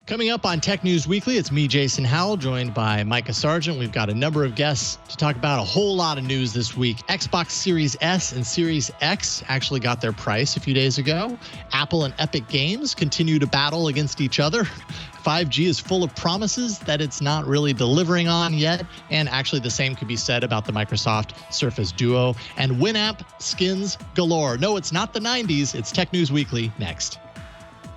Coming up on Tech News Weekly, it's me, Jason Howell, joined by Mikah Sargent. We've got a number of guests to talk about a whole lot of news this week. Xbox Series S and Series X actually got their price a few days ago. Apple and Epic Games continue to battle against each other. 5G is full of promises that it's not really delivering on yet. And actually the same could be said about the Microsoft Surface Duo. And Winamp skins galore. No, it's not the 90s. It's Tech News Weekly next.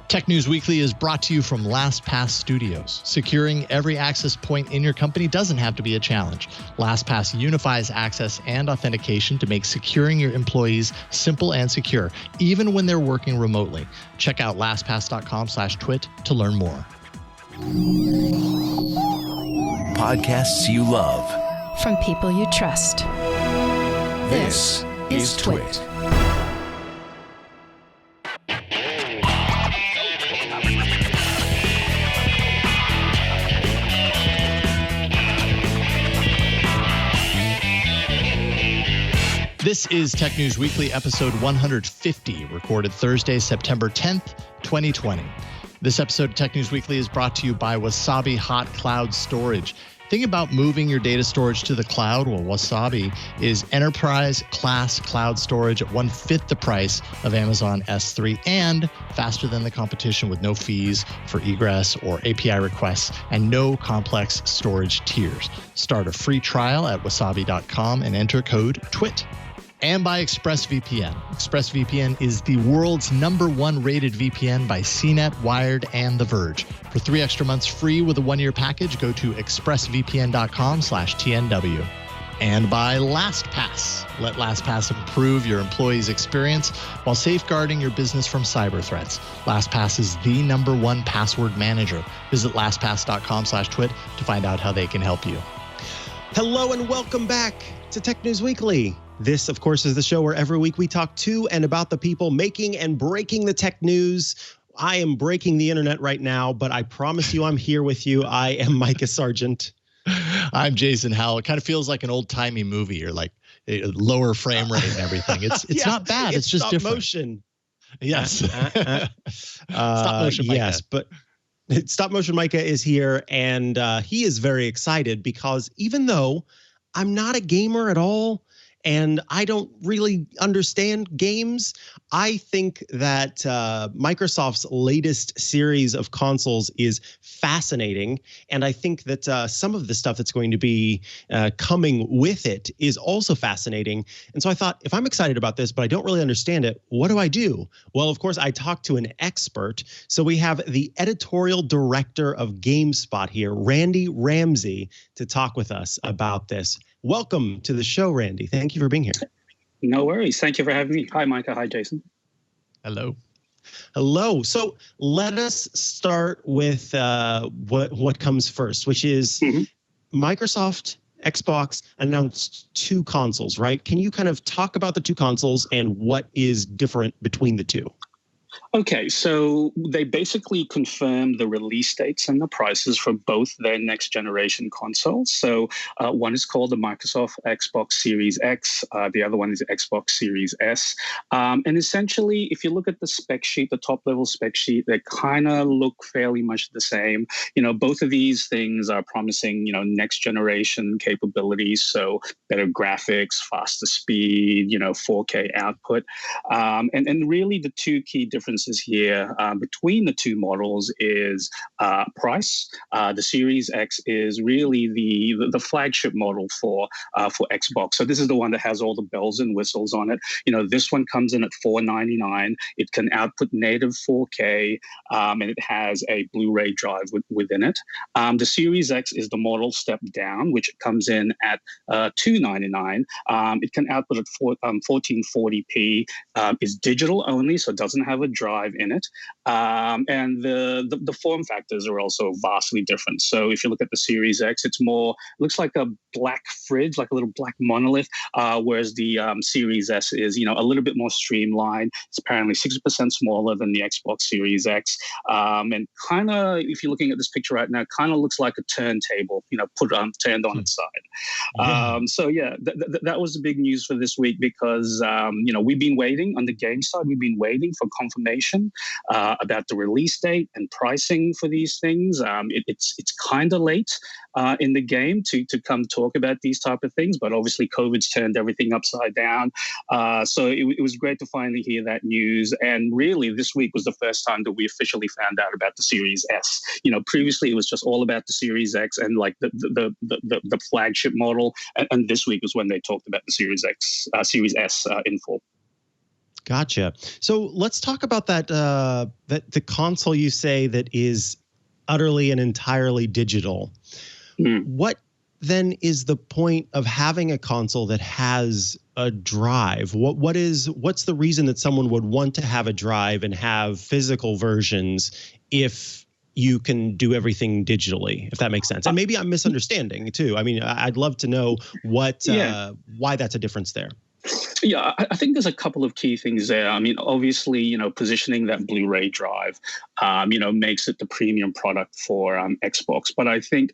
Tech News Weekly is brought to you from LastPass Studios. Securing every access point in your company doesn't have to be a challenge. LastPass unifies access and authentication to make securing your employees simple and secure, even when they're working remotely. Check out lastpass.com/twit to learn more. Podcasts you love. From people you trust. This is Twit. This is Tech News Weekly, episode 150, recorded Thursday, September 10th, 2020. This episode of Tech News Weekly is brought to you by Wasabi Hot Cloud Storage. Think about moving your data storage to the cloud. Well, Wasabi is enterprise-class cloud storage at 1/5 the price of Amazon S3 and faster than the competition with no fees for egress or API requests and no complex storage tiers. Start a free trial at wasabi.com and enter code TWIT. And by ExpressVPN. ExpressVPN is the world's #1 rated VPN by CNET, Wired, and The Verge. For 3 extra months free with a 1-year package, go to expressvpn.com/TNW. And by LastPass. Let LastPass improve your employees' experience while safeguarding your business from cyber threats. LastPass is the #1 password manager. Visit lastpass.com/twit to find out how they can help you. Hello and welcome back to Tech News Weekly. This, of course, is the show where every week we talk to and about the people making and breaking the tech news. I am breaking the internet right now, but I promise you I'm here with you. I am Mikah Sargent. I'm Jason Howell. It kind of feels like an old-timey movie or like a lower frame rate and everything. It's Yeah, not bad. It's just stop different. motion. Yes. Stop motion Mikah. Yes, but Stop Motion Mikah is here, and he is very excited because even though I'm not a gamer at all, and I don't really understand games, I think that Microsoft's latest series of consoles is fascinating. And I think that some of the stuff that's going to be coming with it is also fascinating. And so I thought, if I'm excited about this, but I don't really understand it, what do I do? Well, of course, I talked to an expert. So we have the editorial director of GameSpot here, Rene Ramsay, to talk with us about this. Welcome to the show, Randy. Thank you for being here. No worries. Thank you for having me. Hi, Mikah. Hi, Jason. Hello. Hello. So let us start with what comes first, which is Microsoft Xbox announced 2 consoles, right? Can you kind of talk about the 2 consoles and what is different between the 2? Okay, so they basically confirmed the release dates and the prices for both their next generation consoles. So one is called the Microsoft Xbox Series X. The other one is the Xbox Series S. And essentially, if you look at the spec sheet, the top level spec sheet, they kind of look fairly much the same. You know, both of these things are promising, you know, next generation capabilities. So better graphics, faster speed, you know, 4K output. And really the 2 key differences here between the 2 models is price. The Series X is really the flagship model for Xbox. So this is the one that has all the bells and whistles on it. You know, this one comes in at $499. It can output native 4K, and it has a Blu-ray drive within it. The Series X is the model step down, which comes in at $299. It can output at 1440p. It's digital only, so it doesn't have a drive in it. And the form factors are also vastly different. So if you look at the Series X, it's more, looks like a black fridge, like a little black monolith, whereas the Series S is, you know, a little bit more streamlined. It's apparently 60% smaller than the Xbox Series X. And kind of, if you're looking at this picture right now, kind of looks like a turntable, you know, turned on its side. So yeah, that was the big news for this week because, you know, we've been waiting on the game side. We've been waiting for confirmation information about the release date and pricing for these things. It's kind of late in the game to come talk about these type of things, but obviously COVID's turned everything upside down. So it was great to finally hear that news. And really, this week was the first time that we officially found out about the Series S. Previously it was just all about the Series X and like the flagship model. And this week was when they talked about the Series S in full. Gotcha. So let's talk about that the console you say that is utterly and entirely digital. What then is the point of having a console that has a drive? What's the reason that someone would want to have a drive and have physical versions if you can do everything digitally, if that makes sense? And maybe I'm misunderstanding too. I mean, I'd love to know why that's a difference there. Yeah, I think there's a couple of key things there. I mean, obviously, positioning that Blu-ray drive, makes it the premium product for Xbox. But I think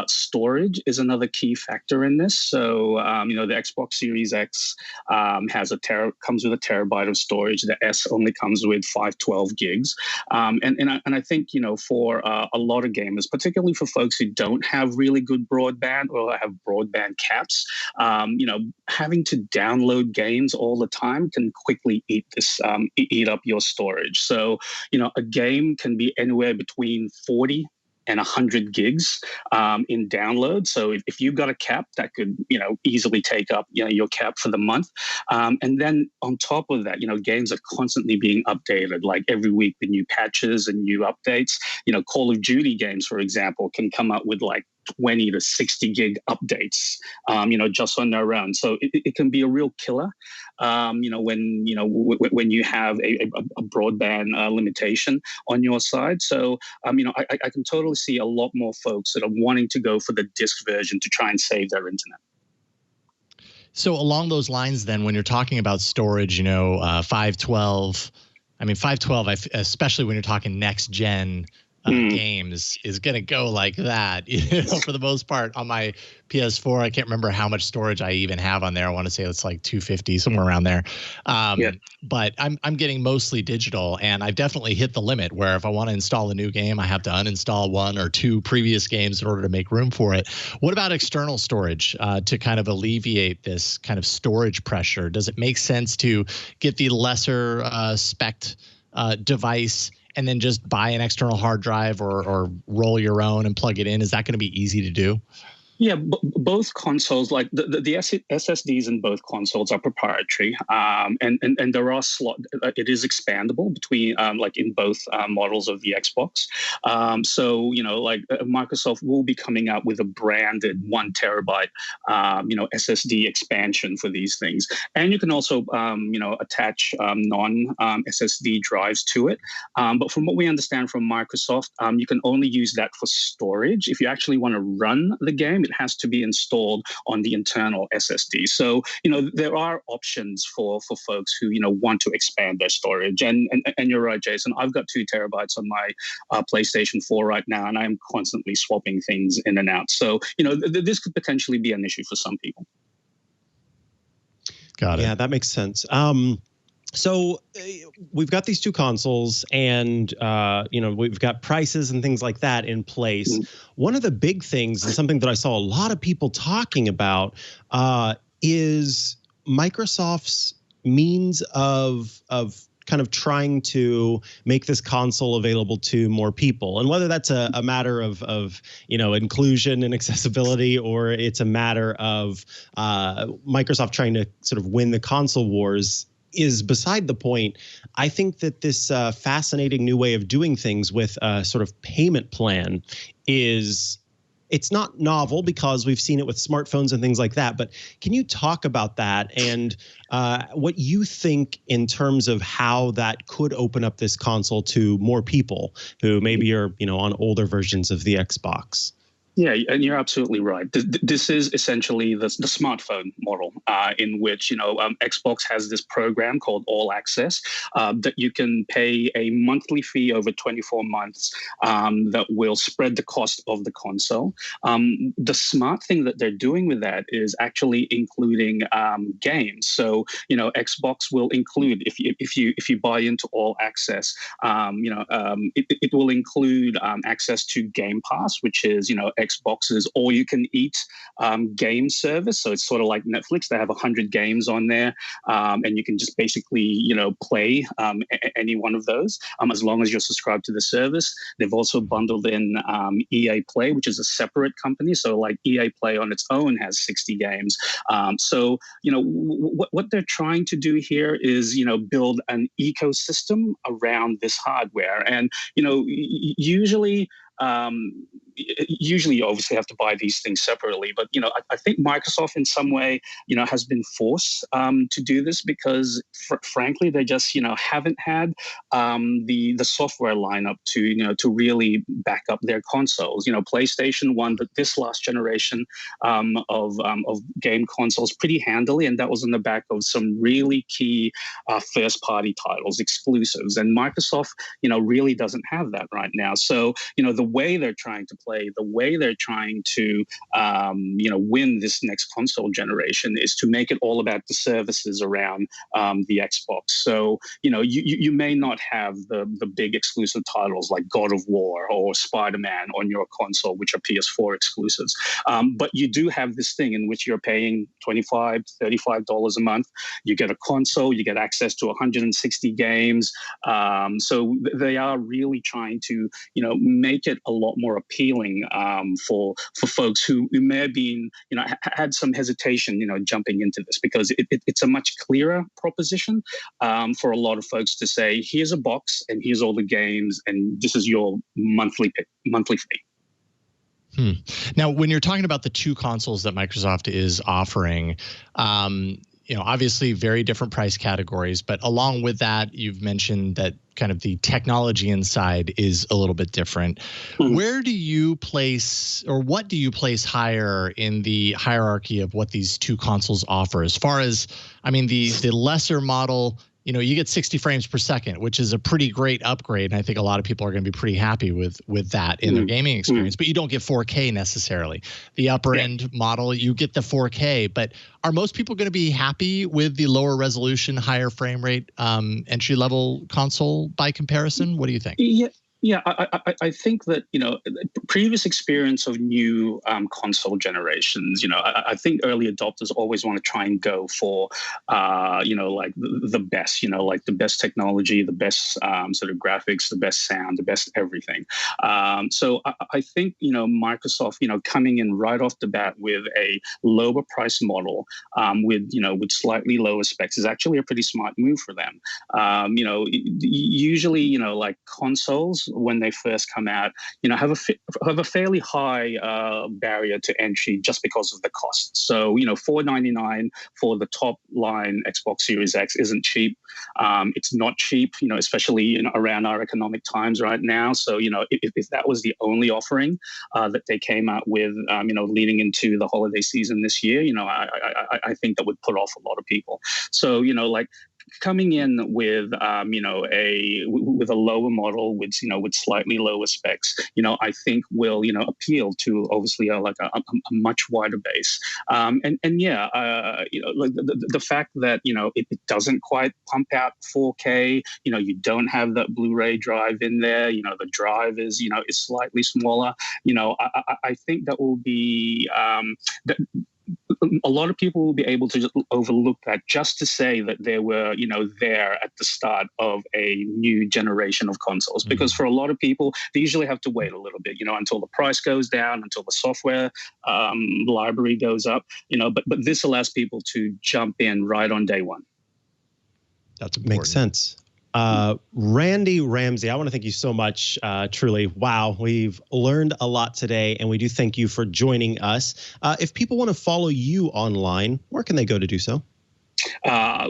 storage is another key factor in this. So, the Xbox Series X comes with a terabyte of storage. The S only comes with 512 gigs. And I think, for a lot of gamers, particularly for folks who don't have really good broadband or have broadband caps, having to download games all the time can quickly eat up your storage. So, a game can be anywhere between 40 and 100 gigs in download. So if you've got a cap, that could, easily take up, your cap for the month. And then on top of that, games are constantly being updated, like every week with new patches and new updates. Call of Duty games, for example, can come up with like 20 to 60 gig updates, just on their own. So it can be a real killer, when you have a broadband limitation on your side. So, I can totally see a lot more folks that are wanting to go for the disc version to try and save their internet. So along those lines, then, when you're talking about storage, 512, especially when you're talking next gen games, is going to go like that, for the most part. On my PS4, I can't remember how much storage I even have on there. I want to say it's like 250, somewhere around there. But I'm getting mostly digital, and I've definitely hit the limit where if I want to install a new game, I have to uninstall one or two previous games in order to make room for it. What about external storage to kind of alleviate this kind of storage pressure? Does it make sense to get the lesser spec'd device and then just buy an external hard drive or roll your own and plug it in? Is that going to be easy to do? Yeah, both consoles, like the SSDs in both consoles are proprietary, and there are it is expandable between like in both models of the Xbox. So Microsoft will be coming out with a branded 1 terabyte SSD expansion for these things, and you can also attach non SSD drives to it. But from what we understand from Microsoft, you can only use that for storage. If you actually want to run the game, it has to be installed on the internal SSD. So, there are options for folks who, want to expand their storage. And you're right, Jason, I've got 2 terabytes on my PlayStation 4 right now, and I'm constantly swapping things in and out. So, this could potentially be an issue for some people. Got it. Yeah, that makes sense. So we've got these 2 consoles, and we've got prices and things like that in place. One of the big things, and something that I saw a lot of people talking about, is Microsoft's means of kind of trying to make this console available to more people. And whether that's a matter of inclusion and accessibility, or it's a matter of Microsoft trying to sort of win the console wars, is beside the point. I think that this fascinating new way of doing things with a sort of payment plan it's not novel because we've seen it with smartphones and things like that. But can you talk about that and what you think in terms of how that could open up this console to more people who maybe are, on older versions of the Xbox? Yeah, and you're absolutely right. This is essentially the smartphone model, in which Xbox has this program called All Access that you can pay a monthly fee over 24 months that will spread the cost of the console. The smart thing that they're doing with that is actually including games. So Xbox will include, if you buy into All Access, it will include access to Game Pass, which is Xbox's all-you-can-eat game service. So it's sort of like Netflix. They have 100 games on there, and you can just basically, play any one of those as long as you're subscribed to the service. They've also bundled in EA Play, which is a separate company. So like EA Play on its own has 60 games. So what they're trying to do here is build an ecosystem around this hardware, and usually you obviously have to buy these things separately, but I think Microsoft in some way has been forced to do this because frankly they just haven't had the software lineup to really back up their consoles. PlayStation won this last generation of game consoles pretty handily, and that was on the back of some really key first party titles, exclusives, and Microsoft really doesn't have that right now. So the way they're trying to play, the way they're trying to win this next console generation is to make it all about the services around the Xbox. So you may not have the big exclusive titles like God of War or Spider-Man on your console, which are PS4 exclusives, but you do have this thing in which you're paying $25 to $35 a month. You get a console, you get access to 160 games. So they are really trying to make it a lot more appealing for folks who may have been had some hesitation jumping into this, because it's a much clearer proposition for a lot of folks to say, here's a box and here's all the games and this is your monthly fee. Now, when you're talking about the two consoles that Microsoft is offering, obviously very different price categories, but along with that, you've mentioned that kind of the technology inside is a little bit different. Mm-hmm. Where do you place, or what do you place higher in the hierarchy of what these two consoles offer? As far as, the lesser model, you get 60 frames per second, which is a pretty great upgrade. And I think a lot of people are going to be pretty happy with that in their gaming experience, but you don't get 4K necessarily. The upper end model, you get the 4K, but are most people going to be happy with the lower resolution, higher frame rate entry level console by comparison? What do you think? Yeah, I think that, previous experience of new console generations, I think early adopters always want to try and go for, like the best, like the best technology, the best sort of graphics, the best sound, the best everything. So I think, Microsoft, coming in right off the bat with a lower price model with slightly lower specs is actually a pretty smart move for them. Usually, like consoles, when they first come out, have a fairly high barrier to entry just because of the cost. So, $499 for the top line Xbox Series X isn't cheap. It's not cheap, especially around our economic times right now. So, if that was the only offering that they came out with, leading into the holiday season this year, I think that would put off a lot of people. So, like, coming in with with a lower model with slightly lower specs, I think will appeal to obviously like a much wider base. Like the fact that it doesn't quite pump out 4K. You don't have that Blu-ray drive in there. The drive is is slightly smaller. I think that will be a lot of people will be able to just overlook that, just to say that they were, there at the start of a new generation of consoles. Because for a lot of people, they usually have to wait a little bit, until the price goes down, until the software library goes up, but this allows people to jump in right on day one. That's important. Makes sense. Randy Ramsay, I want to thank you so much. Truly, wow, we've learned a lot today, and we do thank you for joining us. If people want to follow you online, where can they go to do so?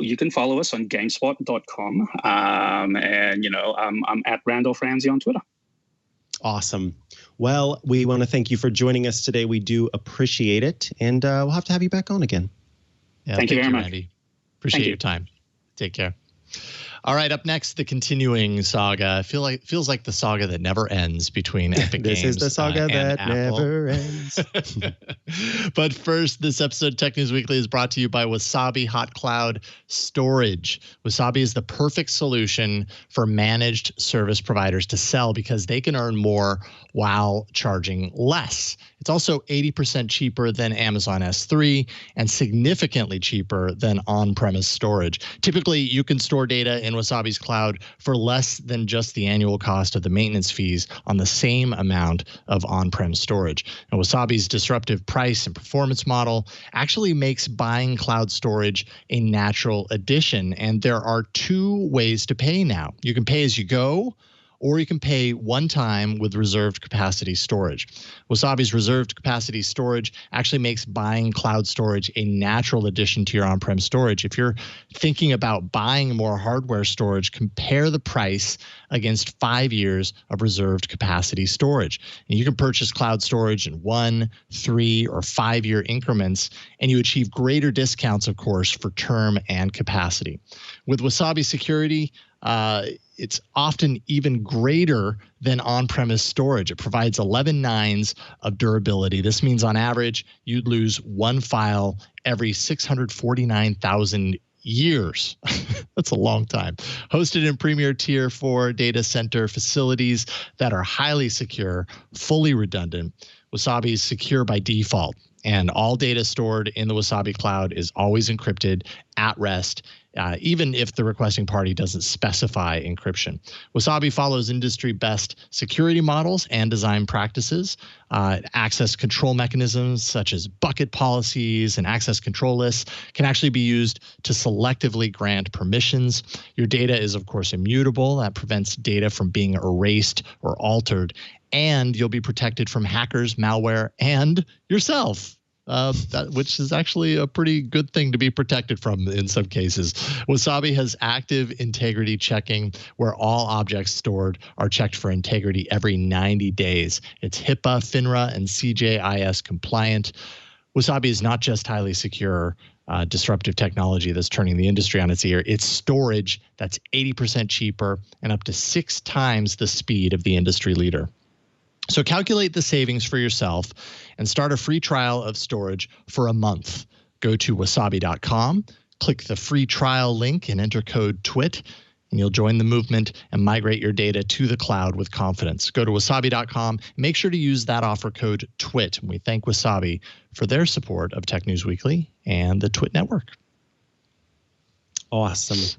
You can follow us on Gamespot.com, and I'm at Randolph Ramsay on Twitter. Awesome. Well, we want to thank you for joining us today. We do appreciate it, and we'll have to have you back on again. Yeah, thank you very much. Randy. Appreciate your time. Take care. All right, up next, the continuing saga. Feels like the saga that never ends between Epic Games. This is the saga that Apple. never ends. But first, this episode of Tech News Weekly is brought to you by Wasabi Hot Cloud Storage. Wasabi is the perfect solution for managed service providers to sell because they can earn more while charging less. It's also 80% cheaper than Amazon S3 and significantly cheaper than on-premise storage. Typically, you can store data in Wasabi's cloud for less than just the annual cost of the maintenance fees on the same amount of on-prem storage. And Wasabi's disruptive price and performance model actually makes buying cloud storage a natural addition. And there are two ways to pay now. You can pay as you go, or you can pay one time with reserved capacity storage. Wasabi's reserved capacity storage actually makes buying cloud storage a natural addition to your on-prem storage. If you're thinking about buying more hardware storage, compare the price against 5 years of reserved capacity storage. And you can purchase cloud storage in 1, 3, or 5 year increments, and you achieve greater discounts, of course, for term and capacity. With Wasabi security, it's often even greater than on-premise storage. It provides 11 nines of durability. This means on average, you'd lose one file every 649,000 years. That's a long time. Hosted in premier tier 4 data center facilities that are highly secure, fully redundant. Wasabi is secure by default, and all data stored in the Wasabi cloud is always encrypted at rest, even if the requesting party doesn't specify encryption. Wasabi follows industry best security models and design practices. Access control mechanisms such as bucket policies and access control lists can actually be used to selectively grant permissions. Your data is, of course, immutable. That prevents data from being erased or altered. And you'll be protected from hackers, malware, and yourself. Which is actually a pretty good thing to be protected from in some cases. Wasabi has active integrity checking where all objects stored are checked for integrity every 90 days. It's HIPAA, FINRA, and CJIS compliant. Wasabi is not just highly secure, disruptive technology that's turning the industry on its ear. It's storage that's 80% cheaper and up to 6 times the speed of the industry leader. So calculate the savings for yourself and start a free trial of storage for a month. Go to wasabi.com, click the free trial link and enter code TWIT, and you'll join the movement and migrate your data to the cloud with confidence. Go to wasabi.com, make sure to use that offer code TWIT. And we thank Wasabi for their support of Tech News Weekly and the TWIT network. Awesome.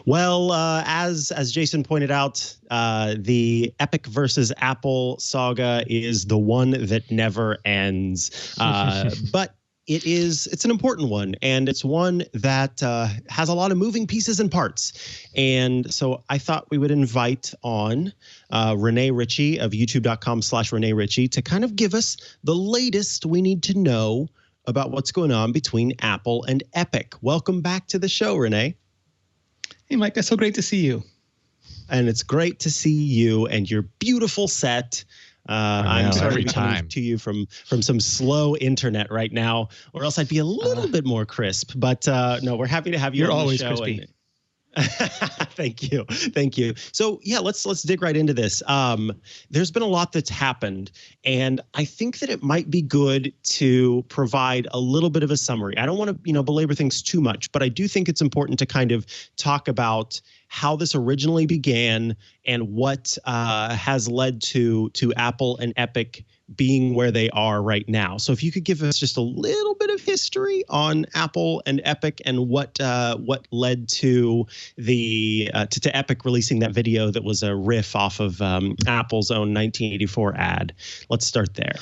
Well, as Jason pointed out, the Epic versus Apple saga is the one that never ends. But it's an important one, and it's one that has a lot of moving pieces and parts. And so I thought we would invite on Rene Ritchie of youtube.com/Rene Ritchie to kind of give us the latest we need to know about what's going on between Apple and Epic. Welcome back to the show, Rene. Hey, Mike, it's so great to see you. And it's great to see you and your beautiful set. I'm sorry to be coming to you from some slow internet right now, or else I'd be a little bit more crisp. But no, we're happy to have you on the show. You're always crispy. Thank you. So yeah, let's dig right into this. There's been a lot that's happened, and I think that it might be good to provide a little bit of a summary. I don't want to belabor things too much, but I do think it's important to kind of talk about how this originally began and what has led to Apple and Epic being where they are right now. So if you could give us just a little bit of history on Apple and Epic and what led to to Epic releasing that video that was a riff off of Apple's own 1984 ad. Let's start there.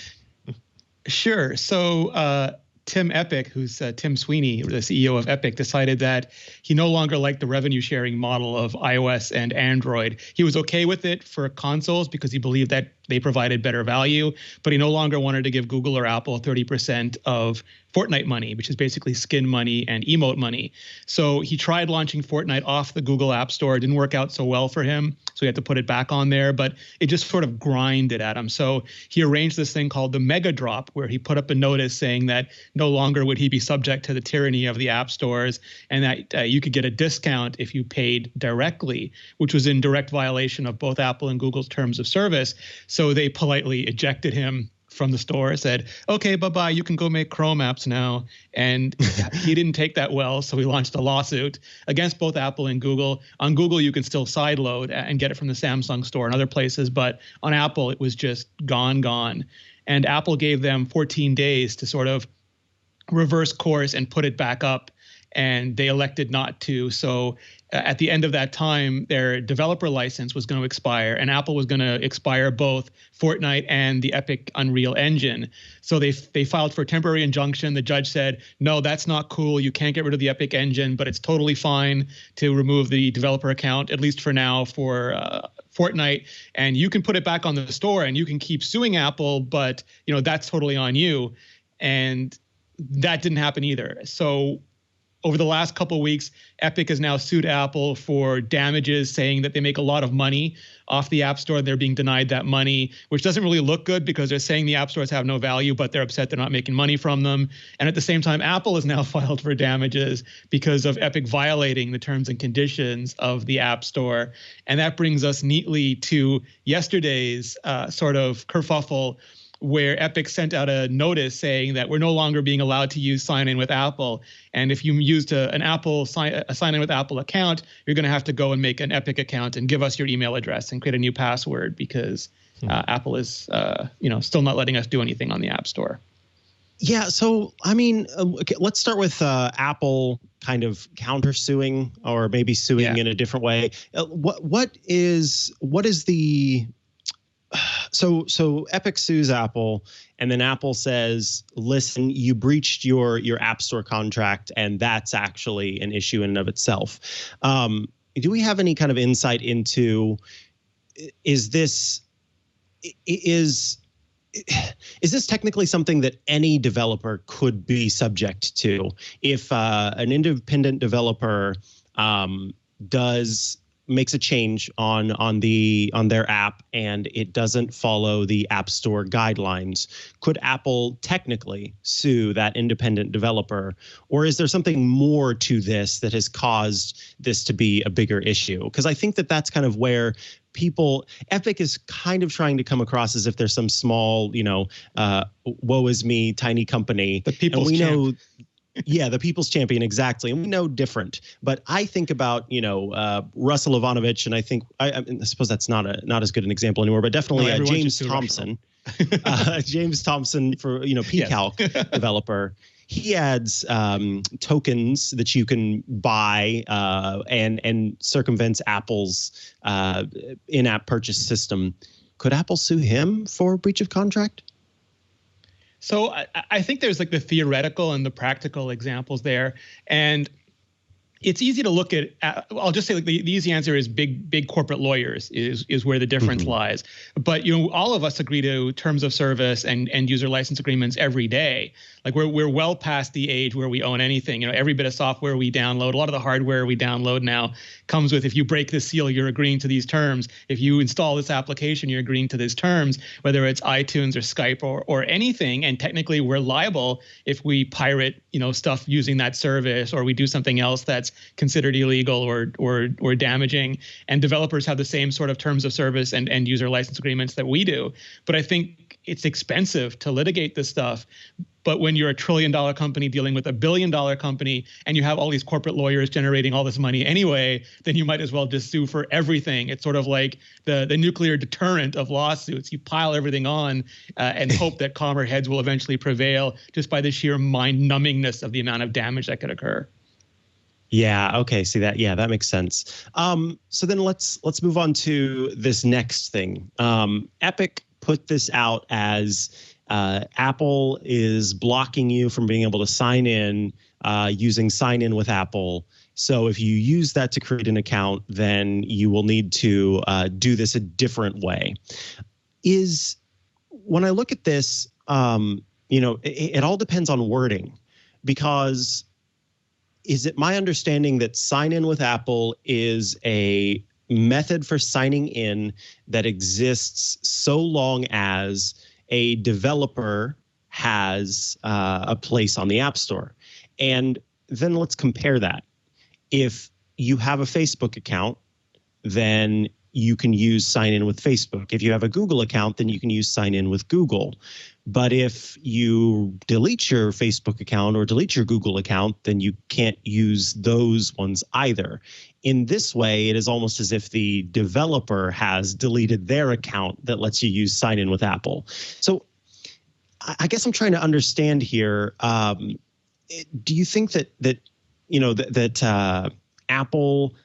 Sure. So Tim Epic, who's Tim Sweeney, the CEO of Epic, decided that he no longer liked the revenue sharing model of iOS and Android. He was okay with it for consoles because he believed that they provided better value, but he no longer wanted to give Google or Apple 30% of Fortnite money, which is basically skin money and emote money. So he tried launching Fortnite off the Google App Store. It didn't work out so well for him, so he had to put it back on there, but it just sort of grinded at him. So he arranged this thing called the Mega Drop, where he put up a notice saying that no longer would he be subject to the tyranny of the app stores, and that you could get a discount if you paid directly, which was in direct violation of both Apple and Google's terms of service. So they politely ejected him from the store, said, okay, bye-bye, you can go make Chrome apps now. And he didn't take that well, so he launched a lawsuit against both Apple and Google. On Google, you can still sideload and get it from the Samsung store and other places, but on Apple, it was just gone. And Apple gave them 14 days to sort of reverse course and put it back up, and they elected not to. So at the end of that time, their developer license was going to expire, and Apple was going to expire both Fortnite and the Epic Unreal Engine. So they filed for a temporary injunction. The judge said, no, that's not cool. You can't get rid of the Epic Engine, but it's totally fine to remove the developer account, at least for now, for Fortnite, and you can put it back on the store and you can keep suing Apple, but that's totally on you. And that didn't happen either. So over the last couple of weeks, Epic has now sued Apple for damages, saying that they make a lot of money off the App Store. They're being denied that money, which doesn't really look good because they're saying the App Stores have no value, but they're upset they're not making money from them. And at the same time, Apple has now filed for damages because of Epic violating the terms and conditions of the App Store. And that brings us neatly to yesterday's sort of kerfuffle, where Epic sent out a notice saying that we're no longer being allowed to use sign-in with Apple. And if you used a sign-in with Apple account, you're going to have to go and make an Epic account and give us your email address and create a new password, because Apple is, still not letting us do anything on the App Store. Yeah. So, I mean, okay, let's start with Apple kind of countersuing, or maybe suing in a different way. What is the... So Epic sues Apple, and then Apple says, listen, you breached your App Store contract, and that's actually an issue in and of itself. Do we have any kind of insight into, is this technically something that any developer could be subject to? If an independent developer makes a change on their app and it doesn't follow the App Store guidelines, could Apple technically sue that independent developer? Or is there something more to this that has caused this to be a bigger issue? Because I think that that's kind of where Epic is kind of trying to come across as if there's some small, woe is me, tiny company. The people's champ. Yeah, the people's champion, exactly. And we know different. But I think about, Russell Ivanovic, and I think, I suppose that's not as good an example anymore, but definitely James Thompson. James Thompson for, PCalc developer. He adds tokens that you can buy and circumvents Apple's in-app purchase system. Could Apple sue him for breach of contract? So I think there's like the theoretical and the practical examples there. And it's easy to look at, I'll just say like the easy answer is big corporate lawyers is where the difference lies. But, all of us agree to terms of service and user license agreements every day. Like we're well past the age where we own anything. Every bit of software we download, a lot of the hardware we download now comes with, if you break this seal, you're agreeing to these terms. If you install this application, you're agreeing to these terms, whether it's iTunes or Skype or anything. And technically we're liable if we pirate, stuff using that service, or we do something else that's considered illegal or damaging. And developers have the same sort of terms of service and user license agreements that we do. But I think it's expensive to litigate this stuff. But when you're a $1 trillion company dealing with a $1 billion company, and you have all these corporate lawyers generating all this money anyway, then you might as well just sue for everything. It's sort of like the nuclear deterrent of lawsuits. You pile everything on and hope that calmer heads will eventually prevail, just by the sheer mind-numbingness of the amount of damage that could occur. Yeah. Okay. See that. Yeah, that makes sense. So then let's move on to this next thing. Epic put this out as Apple is blocking you from being able to sign in using sign in with Apple. So if you use that to create an account, then you will need to do this a different way. is when I look at this, it all depends on wording, because is it my understanding that sign in with Apple is a method for signing in that exists so long as a developer has a place on the App Store? And then let's compare that. If you have a Facebook account, then you can use sign in with Facebook. If you have a Google account, then you can use sign in with Google. But if you delete your Facebook account or delete your Google account, then you can't use those ones either. In this way, it is almost as if the developer has deleted their account that lets you use sign in with Apple. So I guess I'm trying to understand here. Do you think that Apple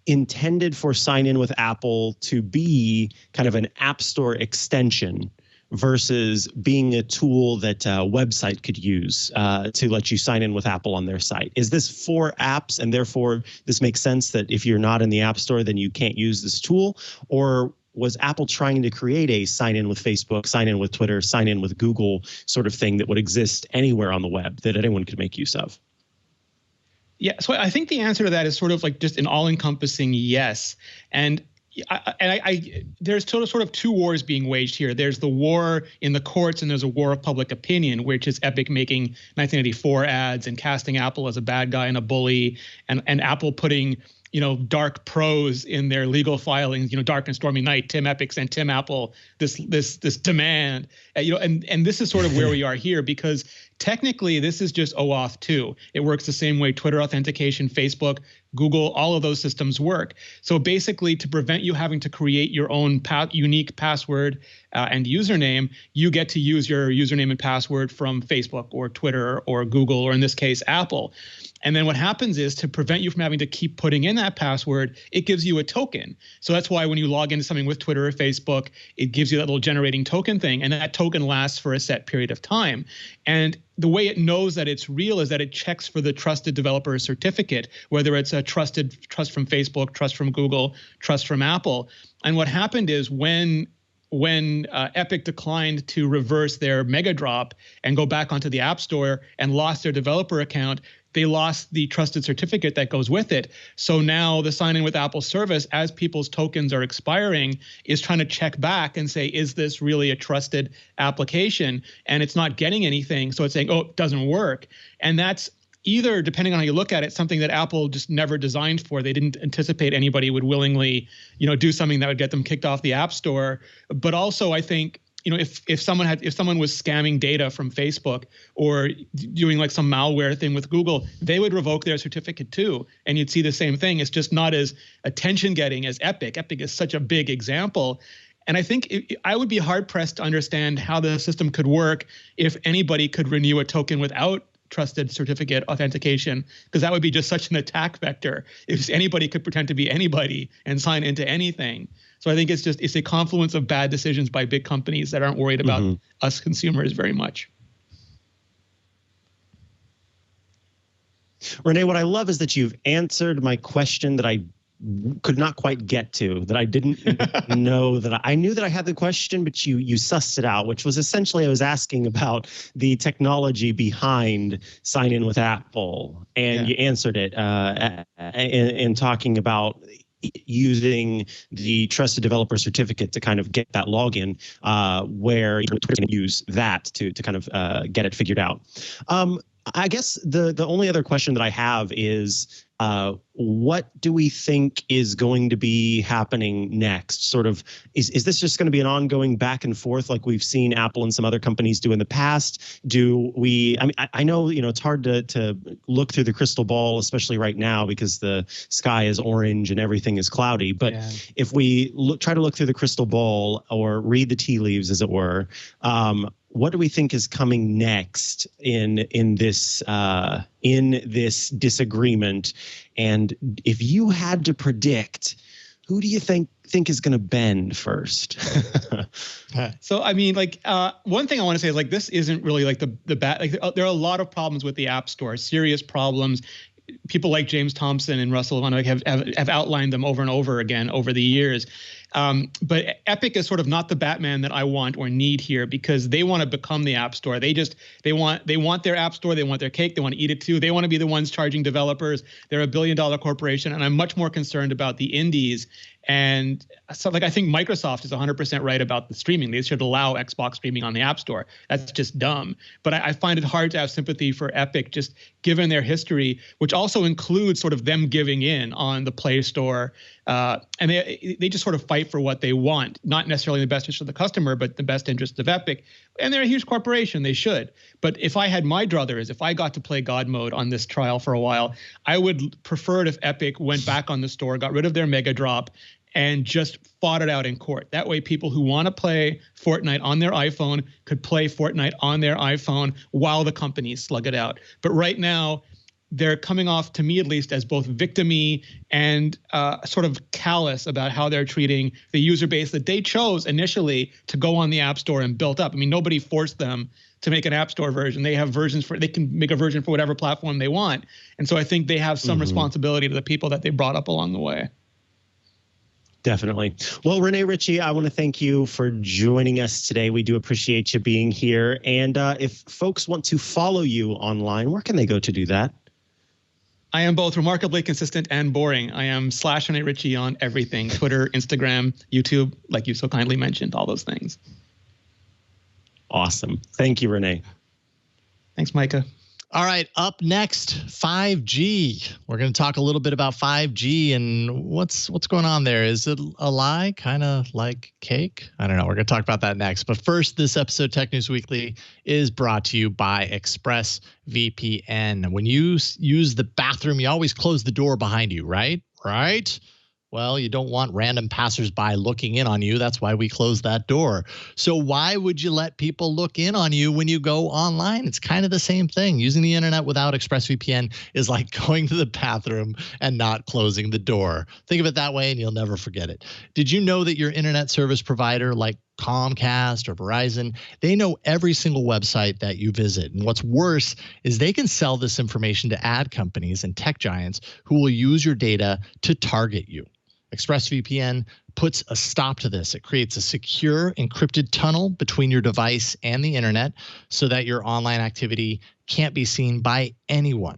intended for sign in with Apple to be kind of an App Store extension versus being a tool that a website could use to let you sign in with Apple on their site? Is this for apps, and therefore this makes sense that if you're not in the App Store, then you can't use this tool? Or was Apple trying to create a sign in with Facebook, sign in with Twitter, sign in with Google sort of thing that would exist anywhere on the web that anyone could make use of? Yeah, so I think the answer to that is sort of like just an all-encompassing yes. And there's sort of two wars being waged here. There's the war in the courts, and there's a war of public opinion, which is Epic making 1984 ads and casting Apple as a bad guy and a bully, and Apple putting dark prose in their legal filings, dark and stormy night, Tim Epic sent Tim Apple this demand, and this is sort of where we are here, because technically this is just OAuth 2. It works the same way Twitter authentication, Facebook, Google, all of those systems work. So basically, to prevent you having to create your own unique password and username, you get to use your username and password from Facebook or Twitter or Google, or in this case, Apple. And then what happens is, to prevent you from having to keep putting in that password, it gives you a token. So that's why when you log into something with Twitter or Facebook, it gives you that little generating token thing. And that token lasts for a set period of time. And the way it knows that it's real is that it checks for the trusted developer certificate, whether it's a trust from Facebook, trust from Google, trust from Apple. And what happened is when Epic declined to reverse their mega drop and go back onto the App Store and lost their developer account, they lost the trusted certificate that goes with it. So now the sign in with Apple service, as people's tokens are expiring, is trying to check back and say, is this really a trusted application? And it's not getting anything. So it's saying, oh, it doesn't work. And that's either, depending on how you look at it, something that Apple just never designed for. They didn't anticipate anybody would willingly, do something that would get them kicked off the App Store. But also, I think, if someone was scamming data from Facebook or doing like some malware thing with Google, they would revoke their certificate too, and you'd see the same thing. It's just not as attention getting as Epic. Epic is such a big example. And I think I would be hard pressed to understand how the system could work if anybody could renew a token without trusted certificate authentication, because that would be just such an attack vector if anybody could pretend to be anybody and sign into anything. So I think it's a confluence of bad decisions by big companies that aren't worried about us consumers very much. Rene, what I love is that you've answered my question that I could not quite get to, that I didn't know that I knew that I had the question, but you sussed it out, which was essentially I was asking about the technology behind sign in with Apple, and you answered it in talking about using the trusted developer certificate to kind of get that login, where Twitter's going to use that to kind of get it figured out. I guess the only other question that I have is, what do we think is going to be happening next? Sort of, is this just going to be an ongoing back and forth like we've seen Apple and some other companies do in the past? I know, it's hard to look through the crystal ball, especially right now because the sky is orange and everything is cloudy. But if we try to look through the crystal ball or read the tea leaves, as it were, what do we think is coming next in this disagreement? And if you had to predict, who do you think is going to bend first? So, I mean, one thing I want to say is this isn't really the bad. There are a lot of problems with the App Store, serious problems. People like James Thompson and Russell Van Wyck have outlined them over and over again over the years. But Epic is sort of not the Batman that I want or need here, because they want to become the App Store. They want their App Store. They want their cake. They want to eat it too. They want to be the ones charging developers. They're a billion-dollar corporation, and I'm much more concerned about the indies. And so, like, I think Microsoft is 100% right about the streaming. They should allow Xbox streaming on the App Store. That's just dumb. But I find it hard to have sympathy for Epic, just given their history, which also includes sort of them giving in on the Play Store. And they just sort of fight for what they want, not necessarily the best interest of the customer, but the best interest of Epic. And they're a huge corporation. They should. But if I had my druthers, if I got to play God mode on this trial for a while, I would prefer it if Epic went back on the store, got rid of their mega drop, and just fought it out in court. That way, people who want to play Fortnite on their iPhone could play Fortnite on their iPhone while the companies slug it out. But right now, they're coming off, to me at least, as both victim-y and sort of callous about how they're treating the user base that they chose initially to go on the App Store and built up. I mean, nobody forced them to make an App Store version. They have versions they can make a version for whatever platform they want. And so I think they have some responsibility to the people that they brought up along the way. Definitely. Well, Rene Ritchie, I want to thank you for joining us today. We do appreciate you being here. And if folks want to follow you online, where can they go to do that? I am both remarkably consistent and boring. I am /Rene Ritchie on everything: Twitter, Instagram, YouTube, like you so kindly mentioned, all those things. Awesome. Thank you, Rene. Thanks, Mikah. All right, up next, 5G. We're going to talk a little bit about 5G and what's going on there. Is it a lie, kind of like cake? I don't know. We're going to talk about that next. But first, this episode, Tech News Weekly, is brought to you by ExpressVPN. When you use the bathroom, you always close the door behind you, right? Right? Well, you don't want random passersby looking in on you. That's why we close that door. So why would you let people look in on you when you go online? It's kind of the same thing. Using the internet without ExpressVPN is like going to the bathroom and not closing the door. Think of it that way and you'll never forget it. Did you know that your internet service provider, like Comcast or Verizon, they know every single website that you visit? And what's worse is they can sell this information to ad companies and tech giants who will use your data to target you. ExpressVPN puts a stop to this. It creates a secure, encrypted tunnel between your device and the internet so that your online activity can't be seen by anyone.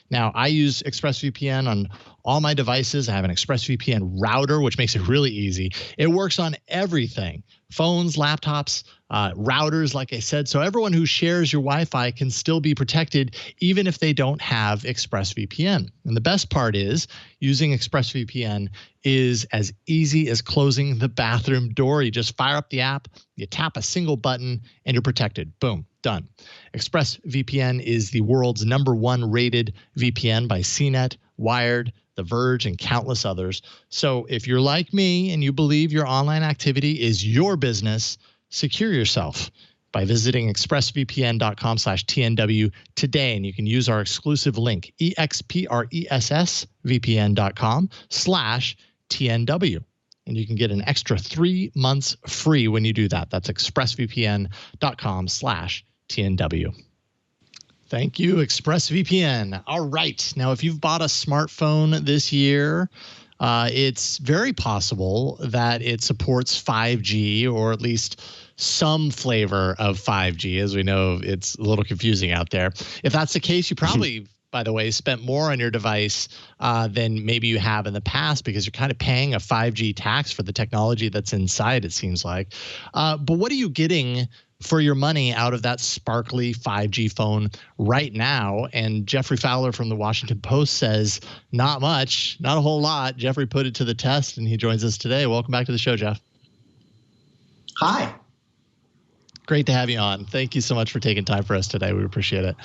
Now, I use ExpressVPN on all my devices. I have an ExpressVPN router, which makes it really easy. It works on everything: phones, laptops, routers, like I said. So everyone who shares your Wi-Fi can still be protected, even if they don't have ExpressVPN. And the best part is using ExpressVPN is as easy as closing the bathroom door. You just fire up the app, you tap a single button, and you're protected. Boom, done. ExpressVPN is the world's #1 rated VPN by CNET, Wired, The Verge, and countless others. So if you're like me and you believe your online activity is your business, secure yourself by visiting expressvpn.com/TNW today. And you can use our exclusive link, expressvpn.com/TNW. And you can get an extra 3 months free when you do that. That's expressvpn.com/TNW. Thank you, ExpressVPN. All right. Now, if you've bought a smartphone this year, it's very possible that it supports 5G, or at least some flavor of 5G. As we know, it's a little confusing out there. If that's the case, you probably, by the way, spent more on your device than maybe you have in the past, because you're kind of paying a 5G tax for the technology that's inside, it seems like. But what are you getting for your money out of that sparkly 5G phone right now? And Geoffrey Fowler from the Washington Post says, not much, not a whole lot. Geoffrey put it to the test, and he joins us today. Welcome back to the show, Jeff. Hi. Great to have you on. Thank you so much for taking time for us today. We appreciate it.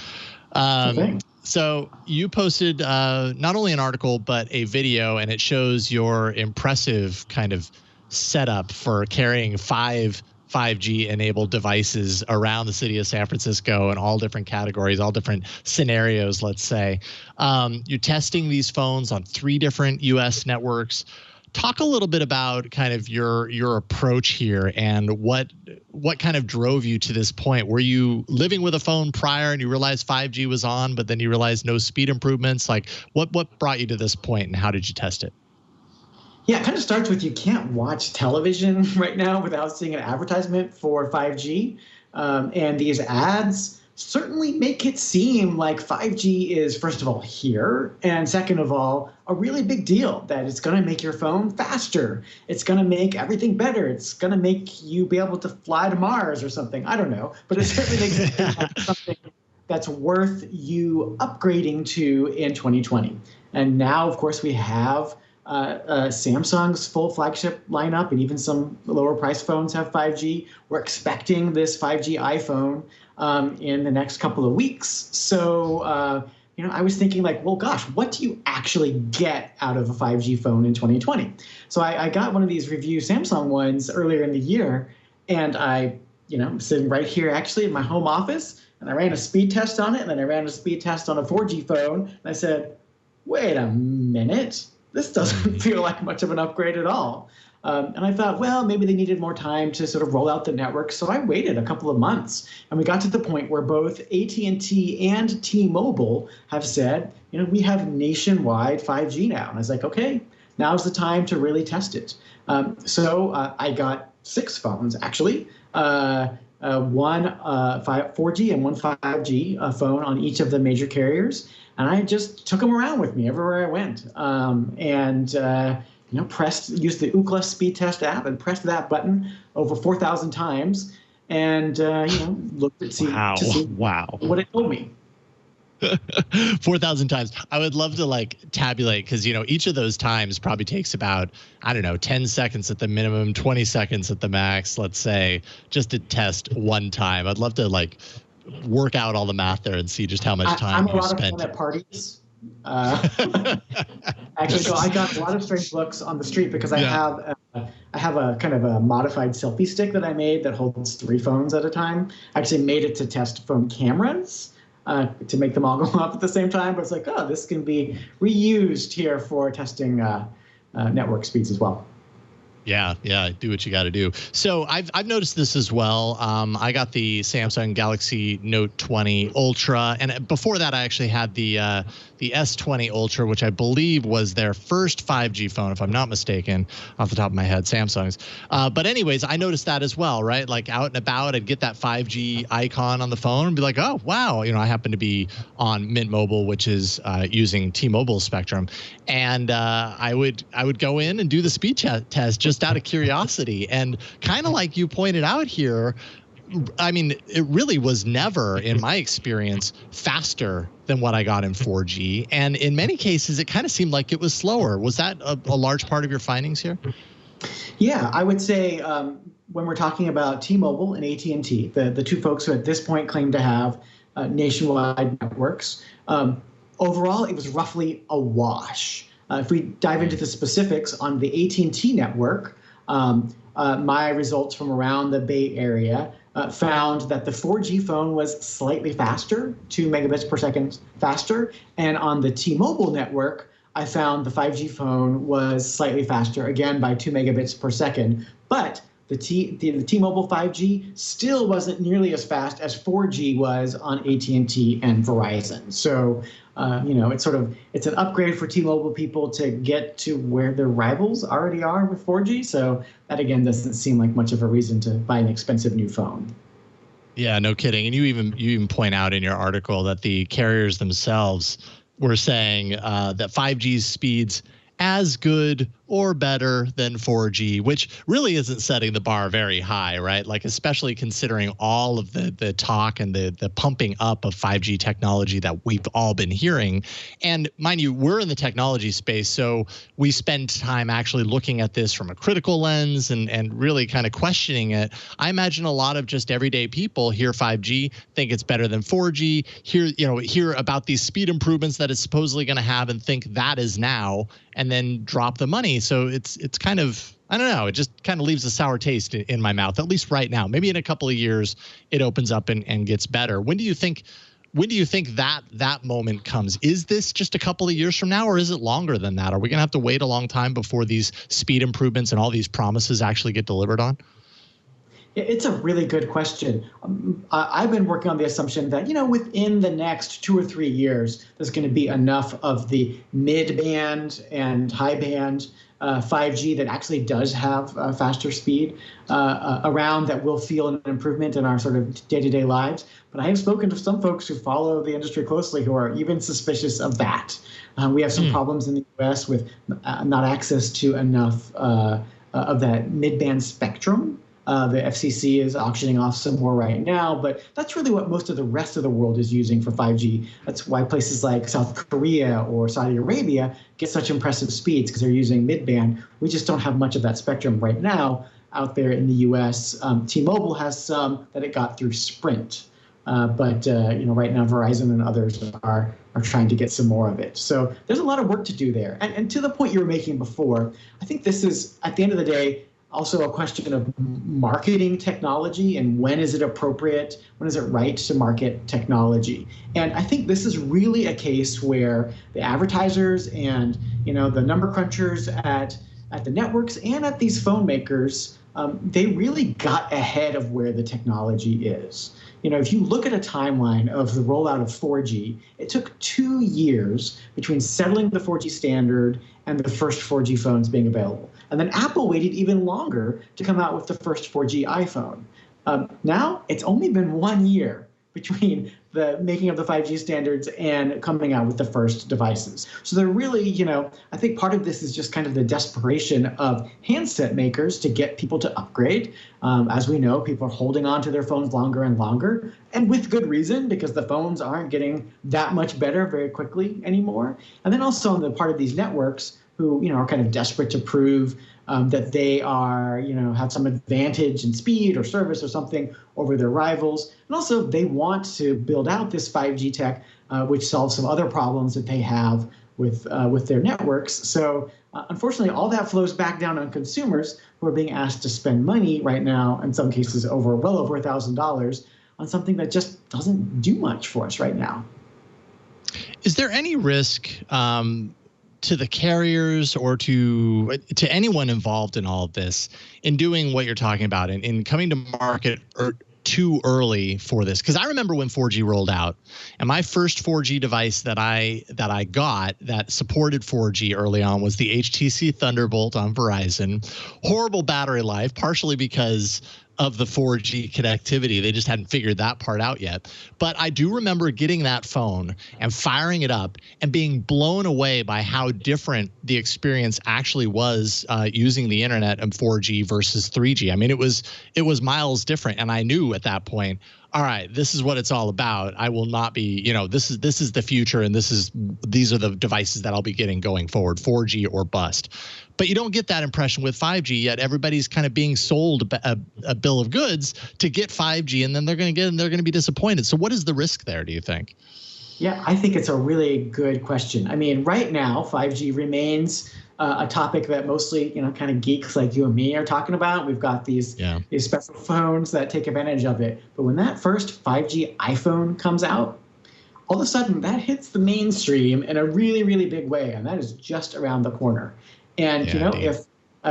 So you posted not only an article, but a video, and it shows your impressive kind of setup for carrying 5G-enabled devices around the city of San Francisco in all different categories, all different scenarios, let's say. You're testing these phones on 3 different U.S. networks. Talk a little bit about kind of your approach here and what kind of drove you to this point. Were you living with a phone prior and you realized 5G was on, but then you realized no speed improvements? Like what brought you to this point, and how did you test it? Yeah, it kind of starts with you can't watch television right now without seeing an advertisement for 5G. And these ads certainly make it seem like 5G is, first of all, here, and second of all, a really big deal, that it's going to make your phone faster. It's going to make everything better. It's going to make you be able to fly to Mars or something. I don't know. But it certainly makes it seem like something that's worth you upgrading to in 2020. And now, of course, we have Samsung's full flagship lineup, and even some lower price phones have 5G. We're expecting this 5G iPhone in the next couple of weeks. So, I was thinking like, well, gosh, what do you actually get out of a 5G phone in 2020? So I got one of these review Samsung ones earlier in the year, and I'm sitting right here actually in my home office, and I ran a speed test on it, and then I ran a speed test on a 4G phone, and I said, wait a minute. This doesn't feel like much of an upgrade at all. And I thought, well, maybe they needed more time to sort of roll out the network. So I waited a couple of months, and we got to the point where both AT&T and T-Mobile have said, we have nationwide 5G now. And I was like, okay, now's the time to really test it. So I got 6 phones, actually. One 4G and one 5G phone on each of the major carriers. And I just took them around with me everywhere I went, used the Ookla speed test app and pressed that button over 4,000 times, and looked to see what it told me. 4,000 times. I would love to tabulate, because each of those times probably takes about 10 seconds at the minimum, 20 seconds at the max. Let's say just to test one time. I'd love to work out all the math there and see just how much time you spent. I'm a lot of fun at parties. Actually, so I got a lot of strange looks on the street because I have a kind of a modified selfie stick that I made that holds 3 phones at a time. I actually made it to test phone cameras to make them all go up at the same time. But it's like, oh, this can be reused here for testing network speeds as well. Yeah, do what you got to do. So I've noticed this as well. I got the Samsung Galaxy Note 20 Ultra, and before that, I actually had the S20 Ultra, which I believe was their first 5G phone, if I'm not mistaken, off the top of my head, Samsung's. But anyways, I noticed that as well, right? Like out and about, I'd get that 5G icon on the phone and be like, oh wow, I happen to be on Mint Mobile, which is using T-Mobile spectrum, and I would go in and do the speed test just out of curiosity. And kind of like you pointed out here, I mean, it really was never, in my experience, faster than what I got in 4G. And in many cases, it kind of seemed like it was slower. Was that a large part of your findings here? Yeah, I would say when we're talking about T-Mobile and AT&T, the 2 folks who at this point claim to have nationwide networks, overall, it was roughly a wash. If we dive into the specifics on the AT&T network, my results from around the Bay Area found that the 4G phone was slightly faster, 2 megabits per second faster. And on the T-Mobile network, I found the 5G phone was slightly faster, again, by 2 megabits per second. But the T-Mobile 5G still wasn't nearly as fast as 4G was on AT&T and Verizon. So, it's an upgrade for T-Mobile people to get to where their rivals already are with 4G. So that, again, doesn't seem like much of a reason to buy an expensive new phone. Yeah, no kidding. And you even point out in your article that the carriers themselves were saying that 5G's speeds as good or better than 4G, which really isn't setting the bar very high, right? Like, especially considering all of the talk and the pumping up of 5G technology that we've all been hearing. And mind you, we're in the technology space, so we spend time actually looking at this from a critical lens and really kind of questioning it. I imagine a lot of just everyday people hear 5G, think it's better than 4G, hear about these speed improvements that it's supposedly going to have and think that is now, and then drop the money. So it's kind of, I don't know, it just kind of leaves a sour taste in my mouth, at least right now. Maybe in a couple of years it opens up and gets better. When do you think that moment comes? Is this just a couple of years from now, or is it longer than that? Are we going to have to wait a long time before these speed improvements and all these promises actually get delivered on? It's a really good question. I've been working on the assumption that, within the next 2 or 3 years, there's going to be enough of the mid-band and high-band 5G that actually does have faster speed around that will feel an improvement in our sort of day-to-day lives. But I have spoken to some folks who follow the industry closely who are even suspicious of that. We have some problems in the US with not access to enough of that mid-band spectrum. The FCC is auctioning off some more right now, but that's really what most of the rest of the world is using for 5G. That's why places like South Korea or Saudi Arabia get such impressive speeds, because they're using mid-band. We just don't have much of that spectrum right now out there in the US. T-Mobile has some that it got through Sprint. But right now Verizon and others are trying to get some more of it. So there's a lot of work to do there. And to the point you were making before, I think this is, at the end of the day, also a question of marketing technology and when is it appropriate, when is it right to market technology. And I think this is really a case where the advertisers and the number crunchers at the networks and at these phone makers, they really got ahead of where the technology is. If you look at a timeline of the rollout of 4G, it took 2 years between settling the 4G standard and the first 4G phones being available. And then Apple waited even longer to come out with the first 4G iPhone. Now it's only been 1 year between the making of the 5G standards and coming out with the first devices. So they're really, I think part of this is just kind of the desperation of handset makers to get people to upgrade. As we know, people are holding on to their phones longer and longer, and with good reason, because the phones aren't getting that much better very quickly anymore. And then also on the part of these networks who, are kind of desperate to prove that they are, have some advantage in speed or service or something over their rivals. And also they want to build out this 5G tech, which solves some other problems that they have with their networks. So unfortunately, all that flows back down on consumers who are being asked to spend money right now, in some cases well over $1,000, on something that just doesn't do much for us right now. Is there any risk to the carriers or to anyone involved in all of this in doing what you're talking about, in coming to market too early for this? Because I remember when 4G rolled out, and my first 4G device that I got that supported 4G early on was the HTC Thunderbolt on Verizon. Horrible battery life, partially because of the 4G connectivity. They just hadn't figured that part out yet. But I do remember getting that phone and firing it up and being blown away by how different the experience actually was using the internet and 4G versus 3G. I mean, it was miles different. And I knew at that point, all right, this is what it's all about. I will not be, this is the future, and these are the devices that I'll be getting going forward, 4G or bust. But you don't get that impression with 5G yet. Everybody's kind of being sold a bill of goods to get 5G, and then they're going to be disappointed. So what is the risk there, do you think? Yeah, I think it's a really good question. I mean, right now, 5G remains a topic that mostly, kind of geeks like you and me are talking about. We've got these special phones that take advantage of it. But when that first 5G iPhone comes out, all of a sudden that hits the mainstream in a really, really big way. And that is just around the corner. And, if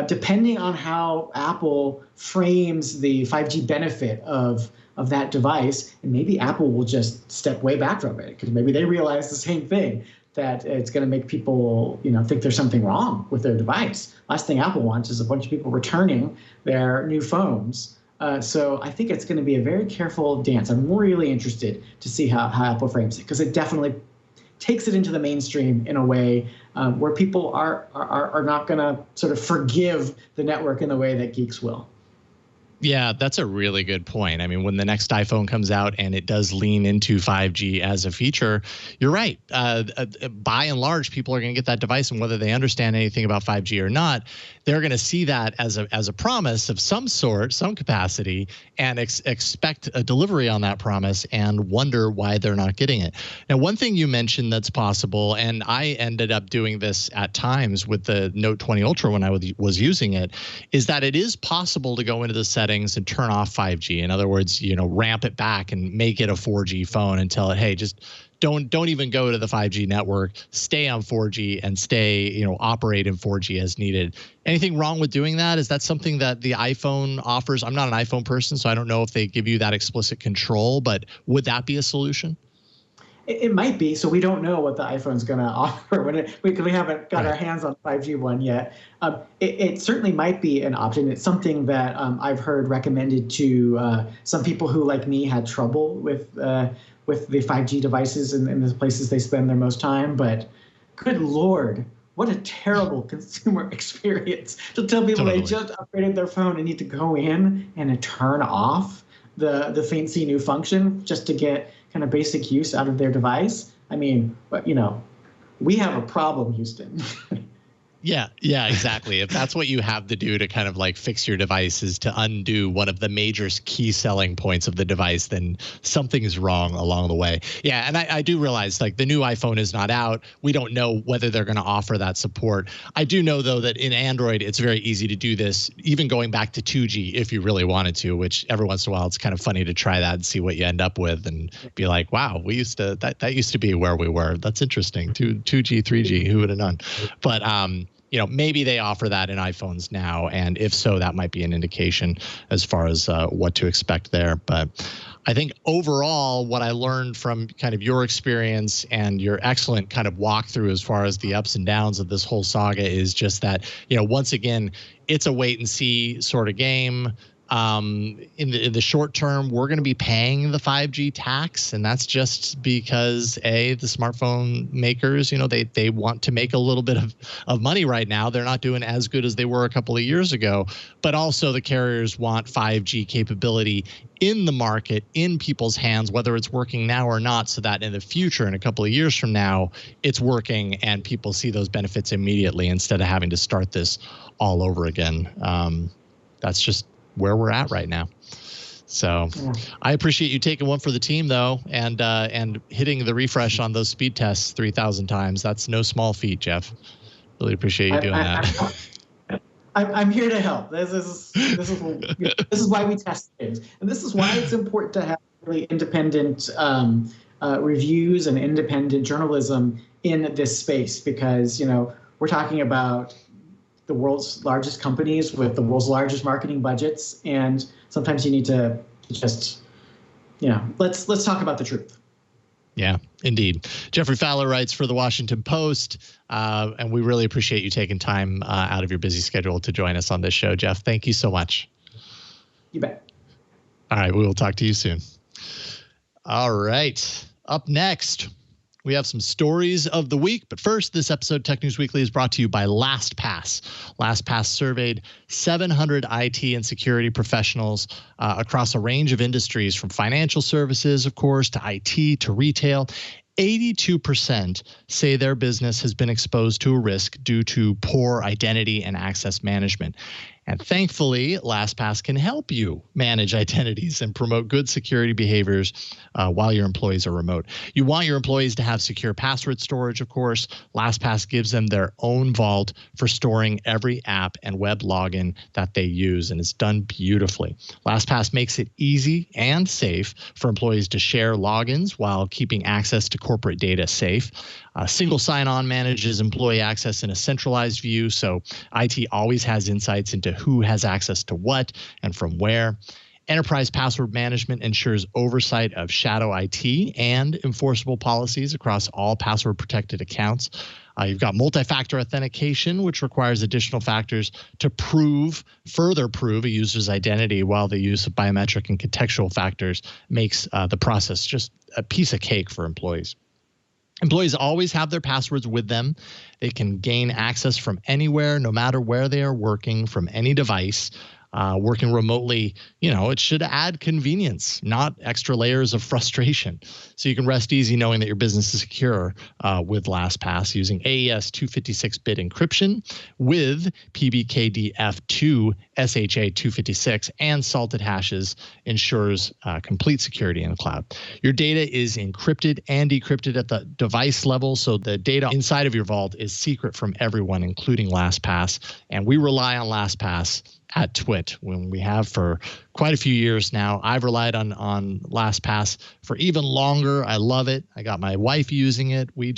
depending on how Apple frames the 5G benefit of that device, and maybe Apple will just step way back from it, because maybe they realize the same thing, that it's going to make people, think there's something wrong with their device. Last thing Apple wants is a bunch of people returning their new phones. So I think it's going to be a very careful dance. I'm really interested to see how Apple frames it, because it definitely takes it into the mainstream in a way where people are not going to sort of forgive the network in the way that geeks will. Yeah, that's a really good point. I mean, when the next iPhone comes out and it does lean into 5G as a feature, you're right. By and large, people are going to get that device, and whether they understand anything about 5G or not, they're going to see that as a promise of some sort, some capacity, and expect a delivery on that promise and wonder why they're not getting it. Now, one thing you mentioned that's possible, and I ended up doing this at times with the Note 20 Ultra when I was using it, is that it is possible to go into the settings and turn off 5G. In other words, ramp it back and make it a 4G phone and tell it, hey, just don't even go to the 5G network, stay on 4G and stay, operate in 4G as needed. Anything wrong with doing that? Is that something that the iPhone offers? I'm not an iPhone person, so I don't know if they give you that explicit control, but would that be a solution? It might be. So we don't know what the iPhone's going to offer we haven't got our hands on 5G one yet. It certainly might be an option. It's something that I've heard recommended to some people who, like me, had trouble with the 5G devices in the places they spend their most time. But good Lord, what a terrible consumer experience to tell people they just upgraded their phone and need to go in and turn off the fancy new function just to get kind of basic use out of their device. I mean, but we have a problem, Houston. Yeah, exactly. If that's what you have to do to kind of like fix your device is to undo one of the major key selling points of the device, then something's wrong along the way. Yeah, and I do realize like the new iPhone is not out. We don't know whether they're going to offer that support. I do know, though, that in Android, it's very easy to do this, even going back to 2G if you really wanted to, which every once in a while, it's kind of funny to try that and see what you end up with and be like, wow, we used to, that used to be where we were. That's interesting. 2G, 3G, who would have known? But, maybe they offer that in iPhones now. And if so, that might be an indication as far as what to expect there. But I think overall, what I learned from kind of your experience and your excellent kind of walkthrough as far as the ups and downs of this whole saga is just that, once again, it's a wait and see sort of game. In the short term, we're going to be paying the 5G tax, and that's just because the smartphone makers, they want to make a little bit of money right now. They're not doing as good as they were a couple of years ago, but also the carriers want 5G capability in the market, in people's hands, whether it's working now or not, so that in the future, in a couple of years from now, it's working and people see those benefits immediately instead of having to start this all over again. That's just where we're at right now. So I appreciate you taking one for the team, though, and hitting the refresh on those speed tests 3,000 times. That's no small feat, Jeff. Really appreciate you doing that. I'm here to help. This is why we test things, and this is why it's important to have really independent reviews and independent journalism in this space, because we're talking about the world's largest companies with the world's largest marketing budgets, and sometimes you need to just, let's talk about the truth. Yeah, indeed. Geoffrey Fowler writes for the Washington Post, and we really appreciate you taking time out of your busy schedule to join us on this show, Jeff. Thank you so much. You bet. All right, we will talk to you soon. All right, up next, we have some stories of the week, but first, this episode of Tech News Weekly is brought to you by LastPass. LastPass surveyed 700 IT and security professionals across a range of industries, from financial services, of course, to IT, to retail. 82% say their business has been exposed to a risk due to poor identity and access management. And thankfully, LastPass can help you manage identities and promote good security behaviors while your employees are remote. You want your employees to have secure password storage, of course. LastPass gives them their own vault for storing every app and web login that they use, and it's done beautifully. LastPass makes it easy and safe for employees to share logins while keeping access to corporate data safe. Single sign-on manages employee access in a centralized view, so IT always has insights into who has access to what and from where. Enterprise password management ensures oversight of shadow IT and enforceable policies across all password-protected accounts. You've got multi-factor authentication, which requires additional factors to further prove a user's identity, while the use of biometric and contextual factors makes the process just a piece of cake for employees. Employees always have their passwords with them. They can gain access from anywhere, no matter where they are working, from any device. Working remotely, it should add convenience, not extra layers of frustration. So you can rest easy knowing that your business is secure with LastPass using AES 256-bit encryption with PBKDF2 SHA 256 and salted hashes ensures complete security in the cloud. Your data is encrypted and decrypted at the device level, so the data inside of your vault is secret from everyone, including LastPass. And we rely on LastPass at Twit, when we have for quite a few years now. I've relied on LastPass for even longer. I love it. I got my wife using it. We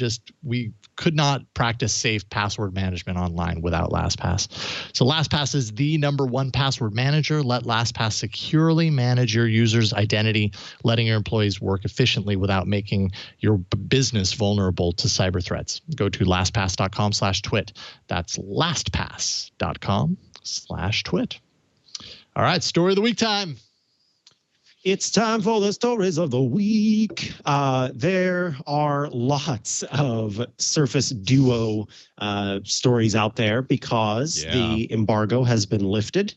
could not practice safe password management online without LastPass. So LastPass is the #1 password manager. Let LastPass securely manage your user's identity, letting your employees work efficiently without making your business vulnerable to cyber threats. Go to lastpass.com/twit. That's lastpass.com/twit. All right, story of the week time. It's time for the stories of the week. There are lots of Surface Duo stories out there because the embargo has been lifted.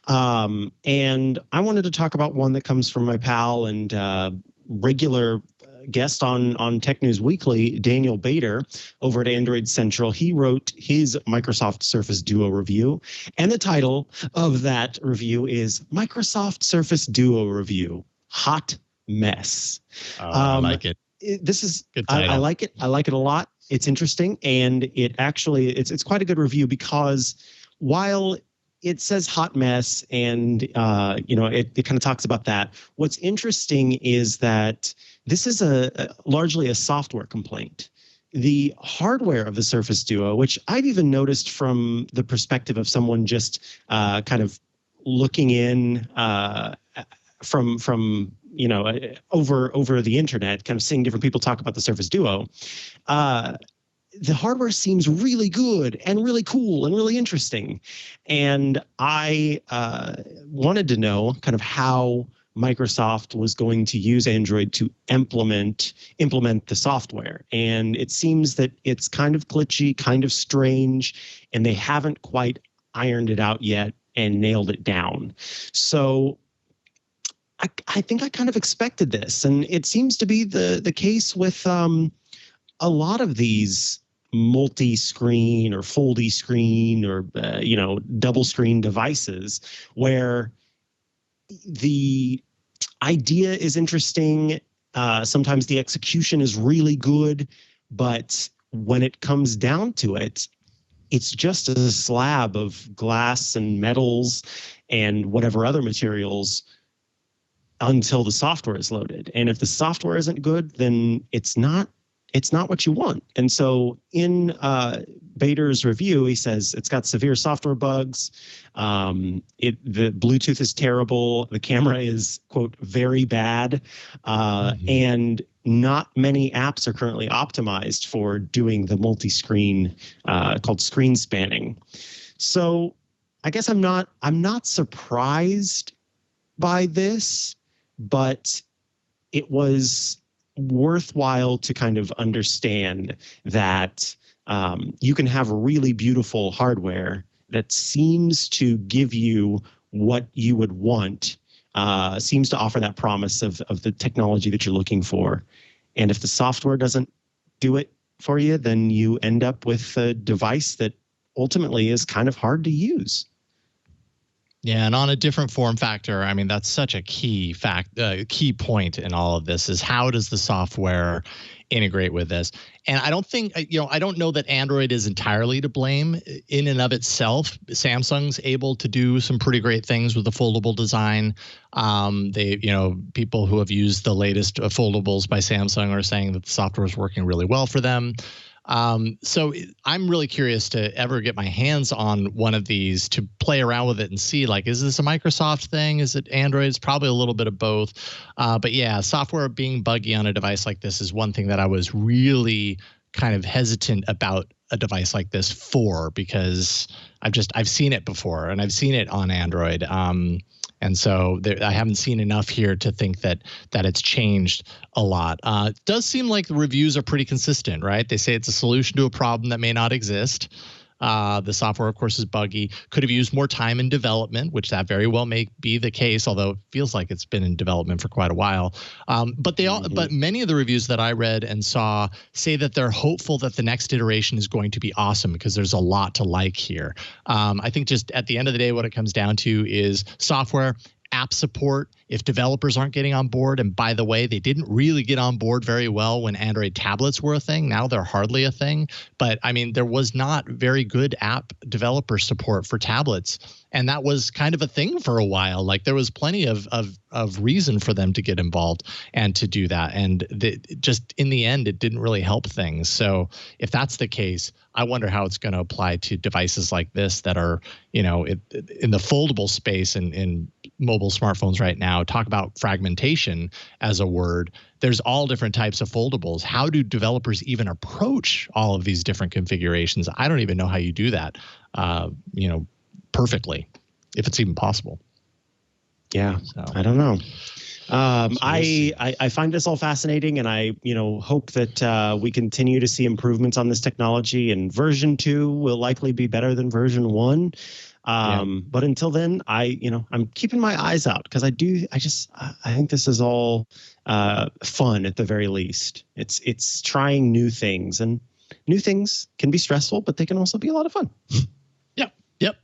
And I wanted to talk about one that comes from my pal and regular guest on Tech News Weekly, Daniel Bader, over at Android Central. He wrote his Microsoft Surface Duo review, and the title of that review is Microsoft Surface Duo Review, Hot Mess. I like it. This is good title. I like it. I like it a lot. It's interesting, and it actually it's quite a good review because while it says hot mess and it kind of talks about that, what's interesting is that this is largely a software complaint. The hardware of the Surface Duo, which I've even noticed from the perspective of someone just kind of looking in from over the internet, kind of seeing different people talk about the Surface Duo. The hardware seems really good and really cool and really interesting. And I wanted to know kind of how Microsoft was going to use Android to implement the software. And it seems that it's kind of glitchy, kind of strange, and they haven't quite ironed it out yet and nailed it down. So I think I kind of expected this. And it seems to be the case with a lot of these multi-screen or foldy screen or double screen devices where the idea is interesting. Sometimes the execution is really good, but when it comes down to it, it's just a slab of glass and metals and whatever other materials until the software is loaded. And if the software isn't good, then it's not what you want. And so in Bader's review, he says it's got severe software bugs. The Bluetooth is terrible. The camera is, quote, very bad. And not many apps are currently optimized for doing the multi-screen called screen spanning. So I guess I'm not surprised by this, but it was worthwhile to kind of understand that you can have really beautiful hardware that seems to give you what you would want, seems to offer that promise of the technology that you're looking for. And if the software doesn't do it for you, then you end up with a device that ultimately is kind of hard to use. Yeah, and on a different form factor, I mean, that's such a key point in all of this is how does the software integrate with this? And I don't think, I don't know that Android is entirely to blame in and of itself. Samsung's able to do some pretty great things with the foldable design. People who have used the latest foldables by Samsung are saying that the software is working really well for them. So I'm really curious to ever get my hands on one of these to play around with it and see, like, is this a Microsoft thing? Is it Android? It's probably a little bit of both. But yeah, software being buggy on a device like this is one thing that I was really kind of hesitant about a device like this for, because I've seen it before and I've seen it on Android. And so I haven't seen enough here to think that it's changed a lot. It does seem like the reviews are pretty consistent, right? They say it's a solution to a problem that may not exist. The software, of course, is buggy. Could have used more time in development, which that very well may be the case, although it feels like it's been in development for quite a while. But many of the reviews that I read and saw say that they're hopeful that the next iteration is going to be awesome because there's a lot to like here. I think just at the end of the day, what it comes down to is software app support if developers aren't getting on board. And by the way, they didn't really get on board very well when Android tablets were a thing. Now they're hardly a thing. But I mean, there was not very good app developer support for tablets. And that was kind of a thing for a while. Like there was plenty of reason for them to get involved and to do that. And just in the end, it didn't really help things. So if that's the case, I wonder how it's going to apply to devices like this that are, in the foldable space in mobile smartphones right now. Talk about fragmentation as a word. There's all different types of foldables. How do developers even approach all of these different configurations? I don't even know how you do that, perfectly, if it's even possible. Yeah, so I don't know. I find this all fascinating, and I hope that we continue to see improvements on this technology. And version 2 will likely be better than version 1. But until then, I'm keeping my eyes out because I think this is all fun at the very least. It's trying new things, and new things can be stressful, but they can also be a lot of fun. Yep.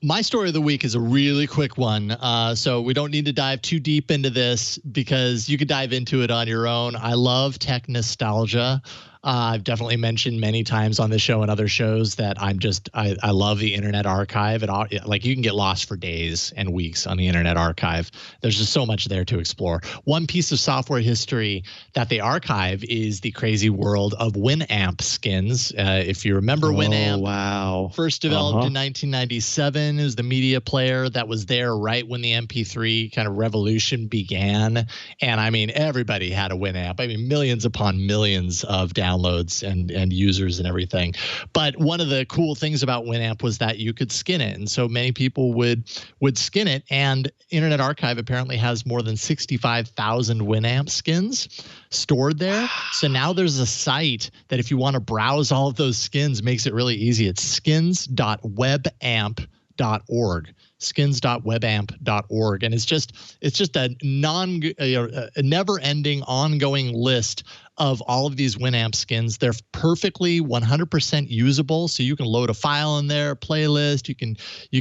My story of the week is a really quick one. So we don't need to dive too deep into this because you could dive into it on your own. I love tech nostalgia. I've definitely mentioned many times on the show and other shows that I love the Internet Archive. Like you can get lost for days and weeks on the Internet Archive. There's just so much there to explore. One piece of software history that they archive is the crazy world of Winamp skins. If you remember Winamp, wow, first developed in 1997, it was the media player that was there right when the MP3 kind of revolution began. And I mean, everybody had a Winamp. I mean, millions upon millions of downloads and users and everything. But one of the cool things about Winamp was that you could skin it. And so many people would skin it. And Internet Archive apparently has more than 65,000 Winamp skins stored there. So now there's a site that if you want to browse all of those skins, makes it really easy. It's skins.webamp.org. skins.webamp.org. And it's just a never-ending ongoing list of all of these Winamp skins. They're perfectly 100% usable. So you can load a file in there, playlist, you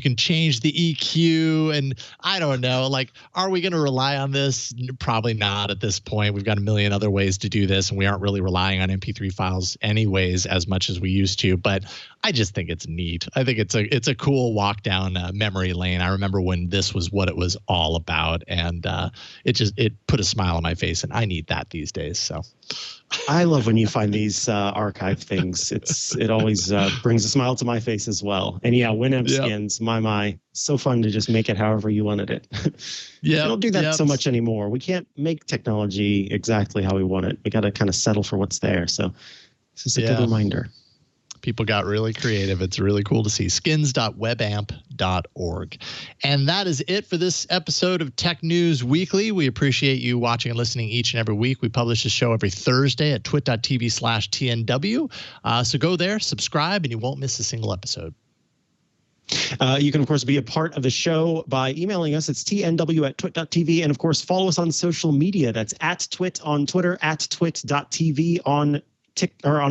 can change the EQ, and I don't know, like, are we going to rely on this? Probably not at this point. We've got a million other ways to do this, and we aren't really relying on MP3 files anyways as much as we used to, but I just think it's neat. I think it's a cool walk down memory lane. I remember when this was what it was all about, and it put a smile on my face, and I need that these days. So I love when you find these archive things. It always brings a smile to my face as well. And yeah, Winamp skins, my, so fun to just make it however you wanted it. Yeah, we don't do that so much anymore. We can't make technology exactly how we want it. We got to kind of settle for what's there. So this is a good reminder. People got really creative. It's really cool to see. skins.webamp.org. And that is it for this episode of Tech News Weekly. We appreciate you watching and listening each and every week. We publish the show every Thursday at twit.tv/TNW. So go there, subscribe, and you won't miss a single episode. You can, of course, be a part of the show by emailing us. It's tnw@twit.tv. And, of course, follow us on social media. That's @twit on Twitter, @twit.tv on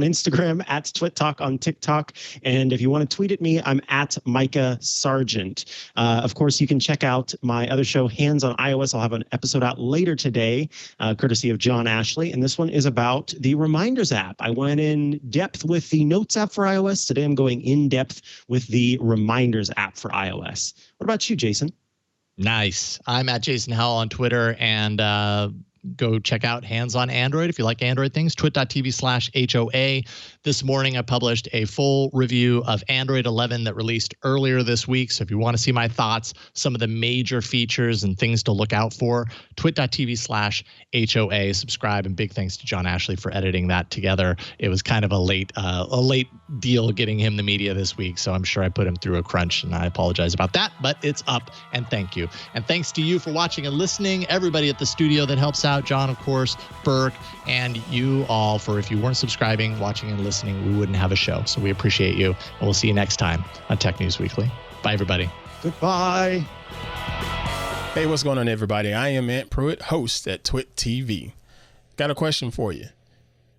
Instagram, @TwitTalk on TikTok. And if you want to tweet at me, I'm @Mikah Sargent. Of course, you can check out my other show, Hands on iOS. I'll have an episode out later today, courtesy of John Ashley. And this one is about the Reminders app. I went in depth with the Notes app for iOS. Today, I'm going in depth with the Reminders app for iOS. What about you, Jason? Nice. I'm @Jason Howell on Twitter, and go check out Hands on Android if you like Android things, twit.tv/HOA. This morning, I published a full review of Android 11 that released earlier this week. So if you want to see my thoughts, some of the major features and things to look out for, twit.tv/HOA. Subscribe, and big thanks to John Ashley for editing that together. It was kind of a late deal getting him the media this week, so I'm sure I put him through a crunch, and I apologize about that, but it's up, and thank you. And thanks to you for watching and listening, everybody at the studio that helps out, John, of course, Burke, and you all for, if you weren't subscribing, watching, and listening, we wouldn't have a show. So we appreciate you, and we'll see you next time on Tech News Weekly. Bye, everybody. Goodbye. Hey, what's going on, everybody? I am Ant Pruitt, host at Twit TV. Got a question for you.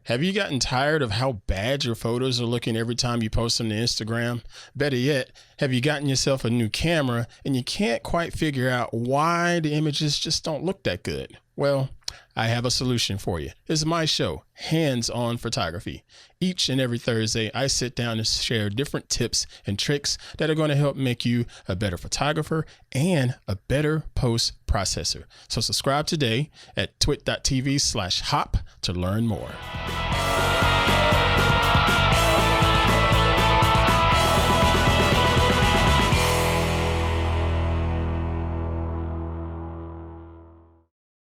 Have you gotten tired of how bad your photos are looking every time you post them to Instagram? Better yet, have you gotten yourself a new camera and you can't quite figure out why the images just don't look that good? Well, I have a solution for you. It's my show, Hands On Photography. Each and every Thursday, I sit down and share different tips and tricks that are going to help make you a better photographer and a better post processor. So subscribe today at twit.tv/hop to learn more.